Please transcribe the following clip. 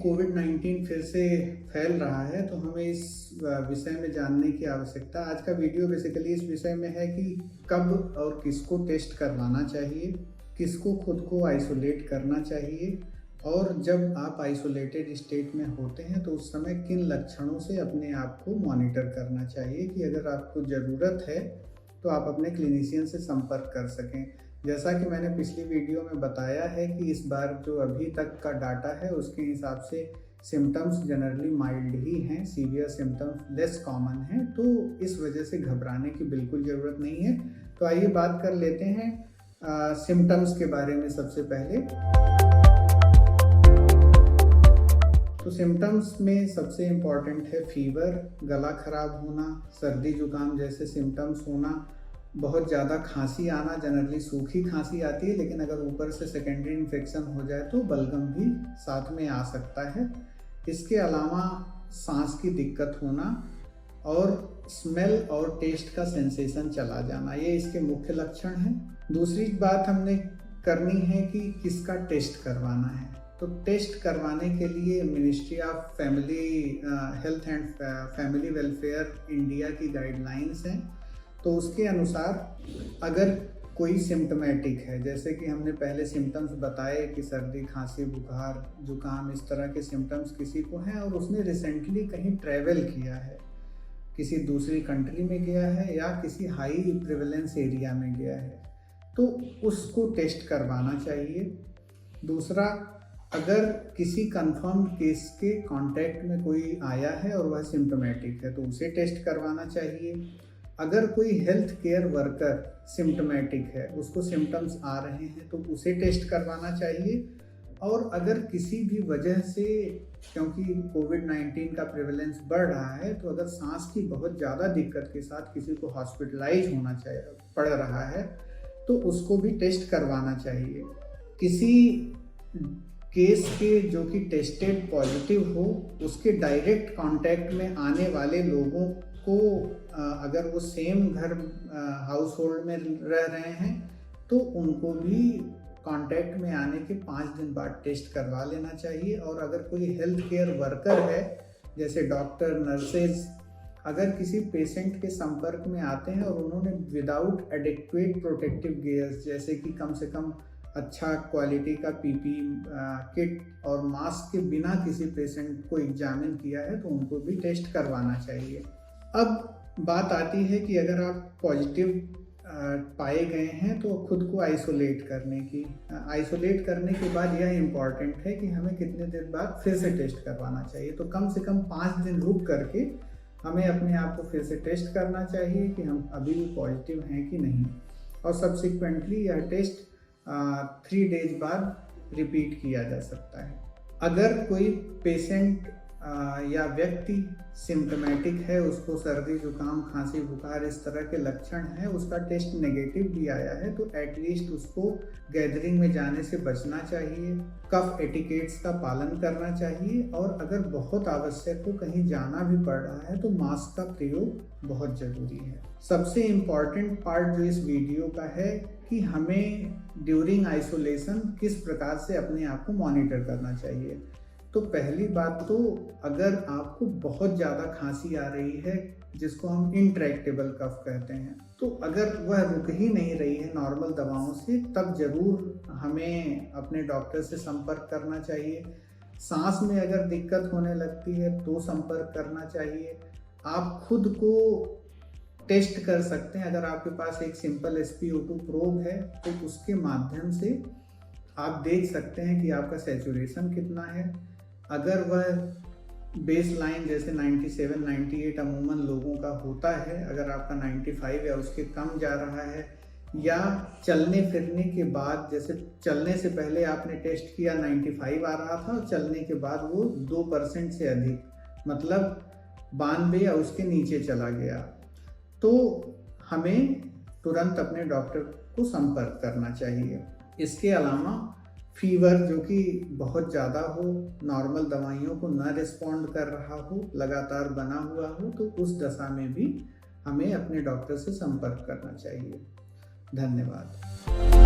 कोविड-19 फिर से फैल रहा है, तो हमें इस विषय में जानने की आवश्यकता। आज का वीडियो बेसिकली इस विषय में है कि कब और किसको टेस्ट करवाना चाहिए, किसको खुद को आइसोलेट करना चाहिए, और जब आप आइसोलेटेड स्टेट में होते हैं तो उस समय किन लक्षणों से अपने आप को मॉनिटर करना चाहिए कि अगर आपको ज़रूरत है तो आप अपने क्लिनिशियन से संपर्क कर सकें। जैसा कि मैंने पिछली वीडियो में बताया है कि इस बार जो अभी तक का डाटा है उसके हिसाब से सिम्टम्स जनरली माइल्ड ही हैं, सीवियर सिम्टम्स लेस कॉमन हैं, तो इस वजह से घबराने की बिल्कुल ज़रूरत नहीं है। तो आइए बात कर लेते हैं सिम्टम्स के बारे में। सबसे पहले तो सिम्टम्स में सबसे इम्पॉर्टेंट है फीवर, गला खराब होना, सर्दी जुकाम जैसे सिम्टम्स होना, बहुत ज़्यादा खांसी आना। जनरली सूखी खांसी आती है, लेकिन अगर ऊपर से सेकेंडरी इन्फेक्शन हो जाए तो बलगम भी साथ में आ सकता है। इसके अलावा सांस की दिक्कत होना और स्मेल और टेस्ट का सेंसेशन चला जाना, ये इसके मुख्य लक्षण हैं। दूसरी बात हमने करनी है कि किसका टेस्ट करवाना है। तो टेस्ट करवाने के लिए ministry of family health and family welfare India की गाइडलाइंस हैं। तो उसके अनुसार अगर कोई सिम्टोमेटिक है, जैसे कि हमने पहले सिम्टम्स बताए कि सर्दी, खांसी, बुखार, जुकाम, इस तरह के सिम्टम्स किसी को हैं और उसने रिसेंटली कहीं ट्रैवल किया है, किसी दूसरी कंट्री में गया है या किसी हाई प्रिवेलेंस एरिया में गया है, तो उसको टेस्ट करवाना चाहिए। दूसरा, अगर किसी कंफर्म केस के कांटेक्ट में कोई आया है और वह सिम्टोमेटिक है तो उसे टेस्ट करवाना चाहिए। अगर कोई हेल्थ केयर वर्कर सिम्टोमेटिक है, उसको सिम्टम्स आ रहे हैं तो उसे टेस्ट करवाना चाहिए। और अगर किसी भी वजह से, क्योंकि कोविड-19 का प्रेवलेंस बढ़ रहा है, तो अगर सांस की बहुत ज़्यादा दिक्कत के साथ किसी को हॉस्पिटलाइज होना पड़ रहा है तो उसको भी टेस्ट करवाना चाहिए। किसी केस के जो कि टेस्टेड पॉजिटिव हो, उसके डायरेक्ट कांटेक्ट में आने वाले लोगों को अगर वो सेम घर हाउस होल्ड में रह रहे हैं तो उनको भी कांटेक्ट में आने के 5 दिन बाद टेस्ट करवा लेना चाहिए। और अगर कोई हेल्थ केयर वर्कर है, जैसे डॉक्टर, नर्सेज, अगर किसी पेशेंट के संपर्क में आते हैं और उन्होंने विदाउट एडिक्वेट प्रोटेक्टिव गियर्स, जैसे कि कम से कम अच्छा क्वालिटी का पीपी किट और मास्क के बिना किसी पेशेंट को एग्जामिन किया है तो उनको भी टेस्ट करवाना चाहिए। अब बात आती है कि अगर आप पॉजिटिव पाए गए हैं तो खुद को आइसोलेट करने की। आइसोलेट करने के बाद यह इम्पॉर्टेंट है कि हमें कितने देर बाद फिर से टेस्ट करवाना चाहिए। तो कम से कम 5 दिन रुक करके हमें अपने आप को फिर से टेस्ट करना चाहिए कि हम अभी भी पॉजिटिव हैं कि नहीं, और सब्सिक्वेंटली यह टेस्ट 3 डेज बाद रिपीट किया जा सकता है। अगर कोई पेशेंट या व्यक्ति सिम्टोमेटिक है, उसको सर्दी, जुकाम, खांसी, बुखार इस तरह के लक्षण हैं, उसका टेस्ट नेगेटिव भी आया है, तो एटलीस्ट उसको गैदरिंग में जाने से बचना चाहिए, कफ एटिकेट्स का पालन करना चाहिए, और अगर बहुत आवश्यक हो, कहीं जाना भी पड़ रहा है, तो मास्क का प्रयोग बहुत ज़रूरी है। सबसे इम्पॉर्टेंट पार्ट जो इस वीडियो का है कि हमें ड्यूरिंग आइसोलेशन किस प्रकार से अपने आप को मॉनिटर करना चाहिए। तो पहली बात तो, अगर आपको बहुत ज़्यादा खांसी आ रही है, जिसको हम इंट्रैक्टेबल कफ कहते हैं, तो अगर वह रुक ही नहीं रही है नॉर्मल दवाओं से, तब ज़रूर हमें अपने डॉक्टर से संपर्क करना चाहिए। सांस में अगर दिक्कत होने लगती है तो संपर्क करना चाहिए। आप खुद को टेस्ट कर सकते हैं। अगर आपके पास एक सिंपल SpO2 प्रोब है तो उसके माध्यम से आप देख सकते हैं कि आपका सैचुरेशन कितना है। अगर वह बेस लाइन जैसे 97-98 अमूमन लोगों का होता है, अगर आपका 95 या उसके कम जा रहा है, या चलने फिरने के बाद, जैसे चलने से पहले आपने टेस्ट किया 95 आ रहा था और चलने के बाद वो 2% से अधिक, मतलब 92 या उसके नीचे चला गया, तो हमें तुरंत अपने डॉक्टर को संपर्क करना चाहिए। इसके अलावा फीवर जो कि बहुत ज़्यादा हो, नॉर्मल दवाइयों को न रिस्पॉन्ड कर रहा हो, लगातार बना हुआ हो, तो उस दशा में भी हमें अपने डॉक्टर से संपर्क करना चाहिए। धन्यवाद।